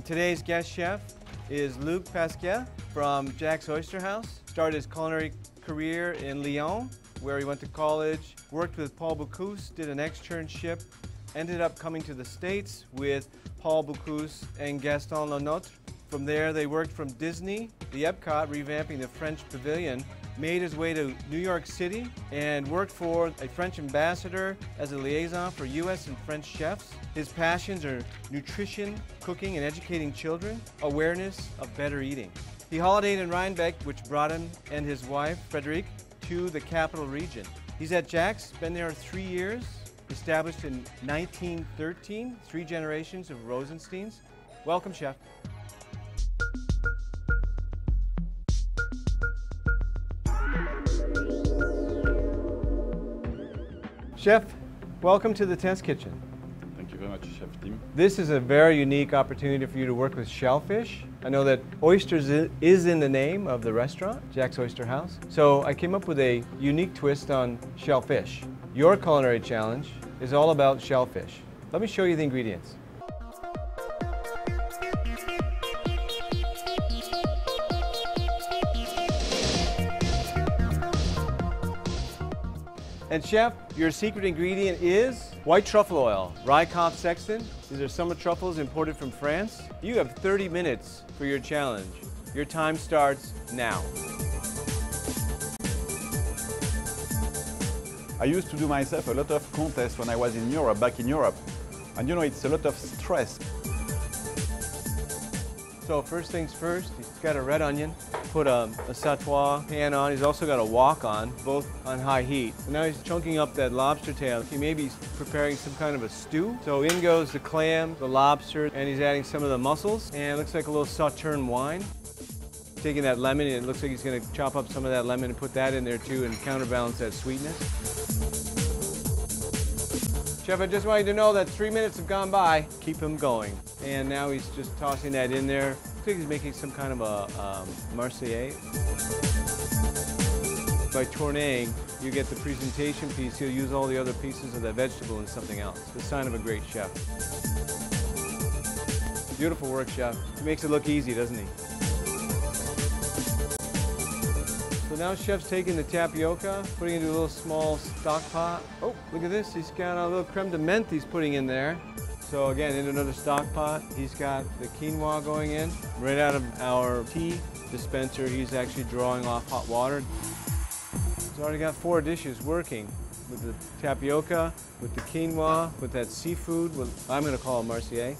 And today's guest chef is Luc Pasquier from Jack's Oyster House. Started his culinary career in Lyon, where he went to college, worked with Paul Bocuse, did an externship, ended up coming to the States with Paul Bocuse and Gaston Lenôtre. From there, they worked from Disney, the Epcot, revamping the French Pavilion, made his way to New York City and worked for a French ambassador as a liaison for US and French chefs. His passions are nutrition, cooking, and educating children, awareness of better eating. He holidayed in Rhinebeck, which brought him and his wife, Frederique, to the capital region. He's at Jack's, been there 3 years, established in 1913, 3 generations of Rosensteins. Welcome, Chef. Chef, welcome to the Test Kitchen. Thank you very much, Chef Tim. This is a very unique opportunity for you to work with shellfish. I know that oysters is in the name of the restaurant, Jack's Oyster House. So I came up with a unique twist on shellfish. Your culinary challenge is all about shellfish. Let me show you the ingredients. And Chef, your secret ingredient is white truffle oil, Rye-Kopf Sexton. These are summer truffles imported from France. You have 30 minutes for your challenge. Your time starts now. I used to do myself a lot of contests when I was in Europe, back in Europe. And you know, it's a lot of stress. So first things first, he's got a red onion, put a sautoir pan on. He's also got a wok on, both on high heat. And now he's chunking up that lobster tail. He may be preparing some kind of a stew. So in goes the clam, the lobster, and he's adding some of the mussels. And it looks like a little sauterne wine. Taking that lemon, and it looks like he's going to chop up some of that lemon and put that in there too and counterbalance that sweetness. Chef, I just want you to know that 3 minutes have gone by. Keep him going. And now he's just tossing that in there. Looks like he's making some kind of a Marseillais. By tournéing, you get the presentation piece. He'll use all the other pieces of that vegetable in something else. The sign of a great chef. Beautiful work, Chef. He makes it look easy, doesn't he? So now Chef's taking the tapioca, putting it into a little small stock pot. Oh, look at this. He's got a little creme de menthe he's putting in there. So again, in another stock pot, he's got the quinoa going in. Right out of our tea dispenser, he's actually drawing off hot water. He's already got 4 dishes working with the tapioca, with the quinoa, with that seafood, I'm going to call it Marseillais.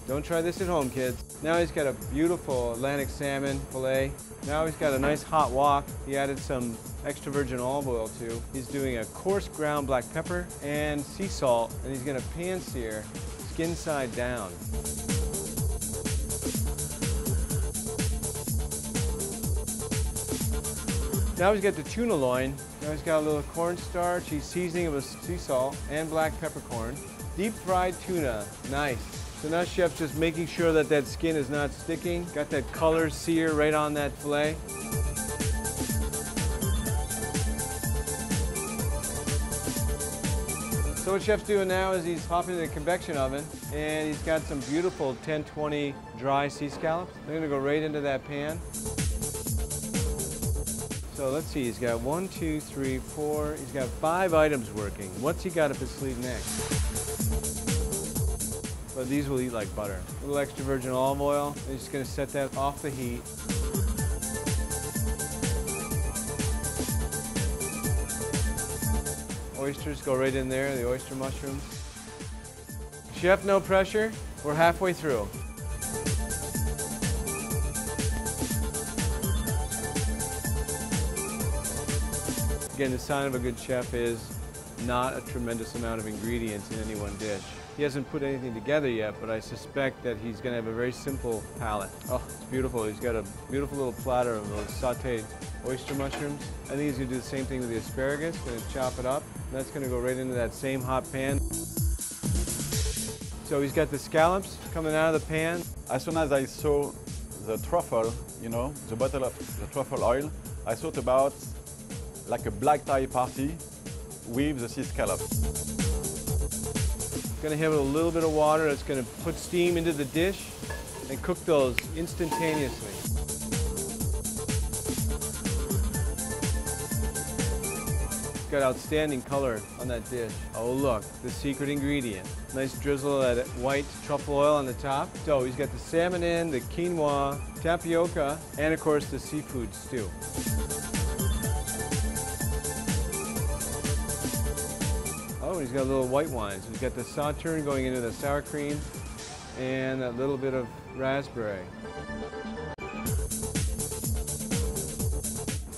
Don't try this at home, kids. Now he's got a beautiful Atlantic salmon fillet. Now he's got a nice hot wok. He added some extra virgin olive oil too. He's doing a coarse ground black pepper and sea salt, and he's gonna pan sear skin side down. Now he's got the tuna loin. Now he's got a little cornstarch. He's seasoning it with sea salt and black peppercorn. Deep fried tuna, nice. So now Chef's just making sure that that skin is not sticking. Got that color sear right on that fillet. So what Chef's doing now is he's popping in the convection oven, and he's got some beautiful 1020 dry sea scallops. They're gonna go right into that pan. So let's see, he's got 1, 2, 3, 4, he's got 5 items working. What's he got up his sleeve next? But these will eat like butter. A little extra virgin olive oil. I'm just going to set that off the heat. Oysters go right in there, the oyster mushrooms. Chef, no pressure. We're halfway through. Again, the sign of a good chef is not a tremendous amount of ingredients in any one dish. He hasn't put anything together yet, but I suspect that he's going to have a very simple palate. Oh, it's beautiful. He's got a beautiful little platter of those sauteed oyster mushrooms. I think he's going to do the same thing with the asparagus. Going to chop it up. And that's going to go right into that same hot pan. So he's got the scallops coming out of the pan. As soon as I saw the truffle, you know, the bottle of the truffle oil, I thought about like a black tie party with the sea scallop. Going to have a little bit of water that's going to put steam into the dish. and cook those instantaneously. It's got outstanding color on that dish. Oh look, the secret ingredient. Nice drizzle of that white truffle oil on the top. So he's got the salmon in, the quinoa, tapioca, and of course the seafood stew. Oh, he's got a little white wine. So he's got the sauterne going into the sour cream and a little bit of raspberry.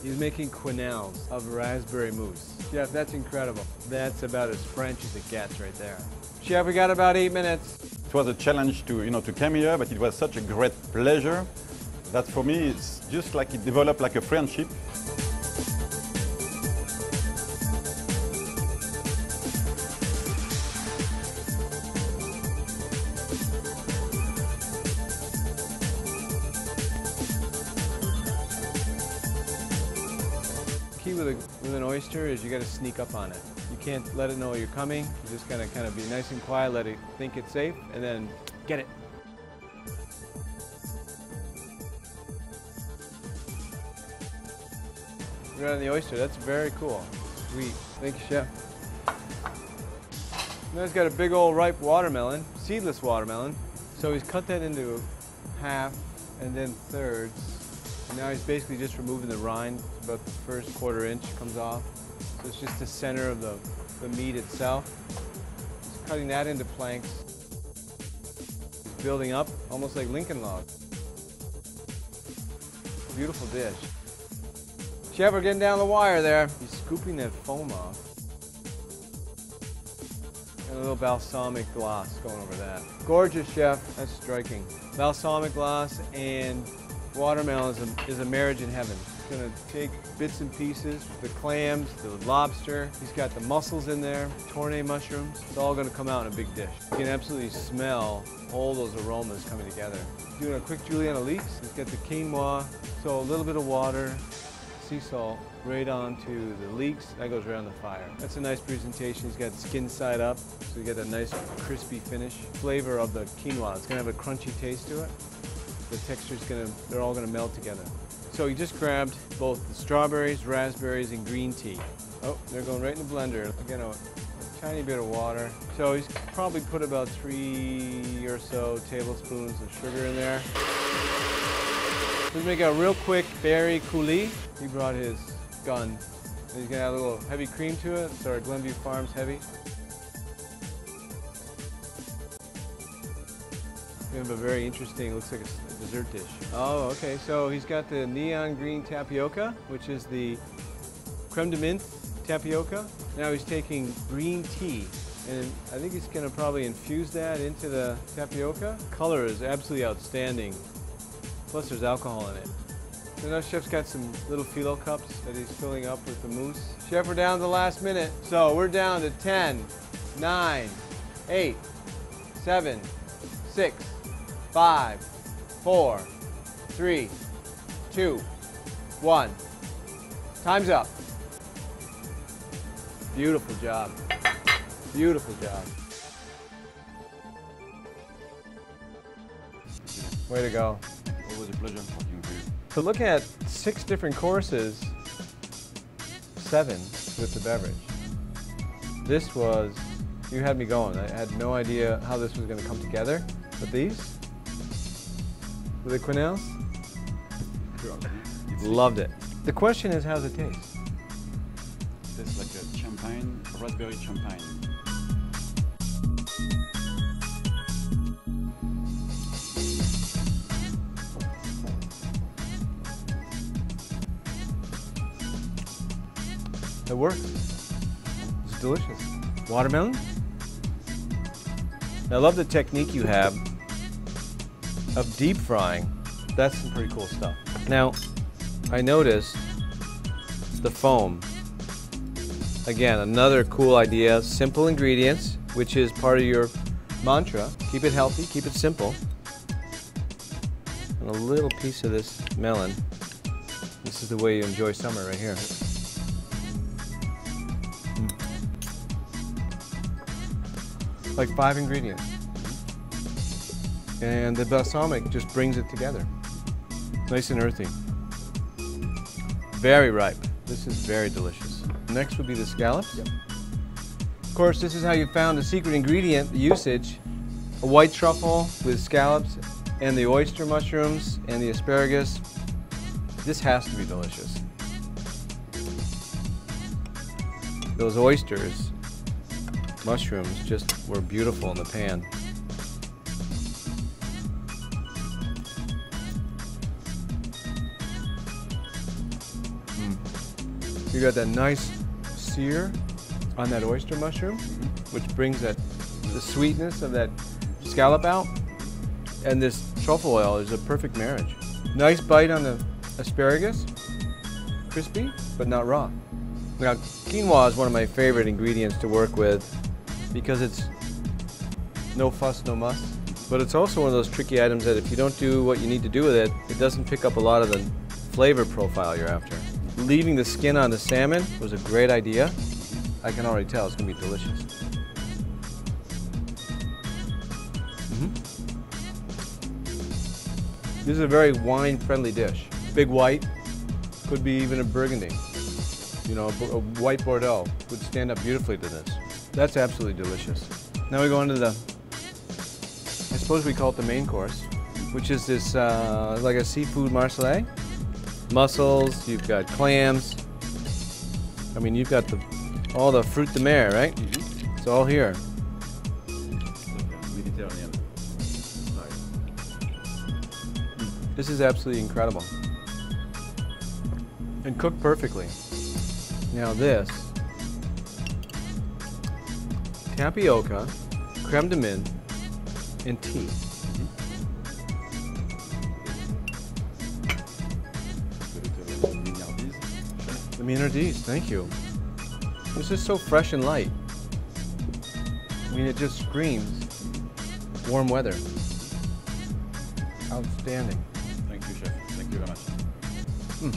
He's making quenelles of raspberry mousse. Chef, that's incredible. That's about as French as it gets right there. Chef, we got about 8 minutes. It was a challenge to come here, but it was such a great pleasure that for me it's just like it developed like a friendship. Key with an oyster is you got to sneak up on it. You can't let it know you're coming. You just gotta kind of be nice and quiet, let it think it's safe, and then get it. Right on the oyster. That's very cool. Sweet. Thank you, Chef. Now he's got a big old ripe watermelon, seedless watermelon. So he's cut that into half and then thirds. And now he's basically just removing the rind. About the first quarter inch comes off. So it's just the center of the meat itself. He's cutting that into planks. He's building up almost like Lincoln logs. Beautiful dish. Chef, we're getting down the wire there. He's scooping that foam off. And a little balsamic gloss going over that. Gorgeous, Chef. That's striking. Balsamic gloss and watermelon is a marriage in heaven. He's going to take bits and pieces, the clams, the lobster. He's got the mussels in there, tournay mushrooms. It's all going to come out in a big dish. You can absolutely smell all those aromas coming together. Doing a quick Juliana leeks. He's got the quinoa, so a little bit of water, sea salt, right onto the leeks. That goes right on the fire. That's a nice presentation. He's got skin side up, so you get a nice crispy finish. Flavor of the quinoa. It's going to have a crunchy taste to it. The texture's they're all gonna melt together. So he just grabbed both the strawberries, raspberries, and green tea. Oh, they're going right in the blender. Again, a tiny bit of water. So he's probably put about 3 or so tablespoons of sugar in there. Let's make a real quick berry coulis. He brought his gun. And he's gonna add a little heavy cream to it. It's our Glenview Farms heavy. We have a very interesting, looks like a dessert dish. Oh, okay, so he's got the neon green tapioca, which is the creme de menthe tapioca. Now he's taking green tea, and I think he's gonna probably infuse that into the tapioca. Color is absolutely outstanding, plus there's alcohol in it. So now Chef's got some little phyllo cups that he's filling up with the mousse. Chef, we're down to the last minute. So we're down to 10, 9, 8, 7, 6, 5, 4, 3, 2, 1. Time's up. Beautiful job. Beautiful job. Way to go. Always a pleasure talking with you. So look at 6 different courses, 7 with the beverage. This was, you had me going. I had no idea how this was going to come together, but these, with the quenelles, loved it. The question is, how's it taste? It tastes like a champagne, raspberry champagne. It works. It's delicious. Watermelon? I love the technique you have of deep frying. That's some pretty cool stuff. Now, I noticed the foam. Again, another cool idea, simple ingredients, which is part of your mantra. Keep it healthy, keep it simple. And a little piece of this melon. This is the way you enjoy summer right here. Like 5 ingredients. And the balsamic just brings it together. Nice and earthy. Very ripe. This is very delicious. Next would be the scallops. Yep. Of course, this is how you found the secret ingredient, the usage. A white truffle with scallops and the oyster mushrooms and the asparagus. This has to be delicious. Those oysters, mushrooms, just were beautiful in the pan. You got that nice sear on that oyster mushroom, which brings the sweetness of that scallop out. And this truffle oil is a perfect marriage. Nice bite on the asparagus, crispy, but not raw. Now, quinoa is one of my favorite ingredients to work with because it's no fuss, no muss. But it's also one of those tricky items that if you don't do what you need to do with it, it doesn't pick up a lot of the flavor profile you're after. Leaving the skin on the salmon was a great idea. I can already tell it's gonna be delicious. This is a very wine-friendly dish. Big white, could be even a Burgundy. You know, a white Bordeaux would stand up beautifully to this. That's absolutely delicious. Now we go into the, I suppose we call it the main course, which is this, like a seafood marseillais. Mussels, you've got clams. I mean, you've got all the fruit de mer, right? Mm-hmm. It's all here. Mediterranean. This is absolutely incredible. And cooked perfectly. Now this, tapioca, creme de menthe, and tea. The mignardise, thank you. This is so fresh and light. I mean, it just screams warm weather. Outstanding. Thank you, chef. Thank you very much.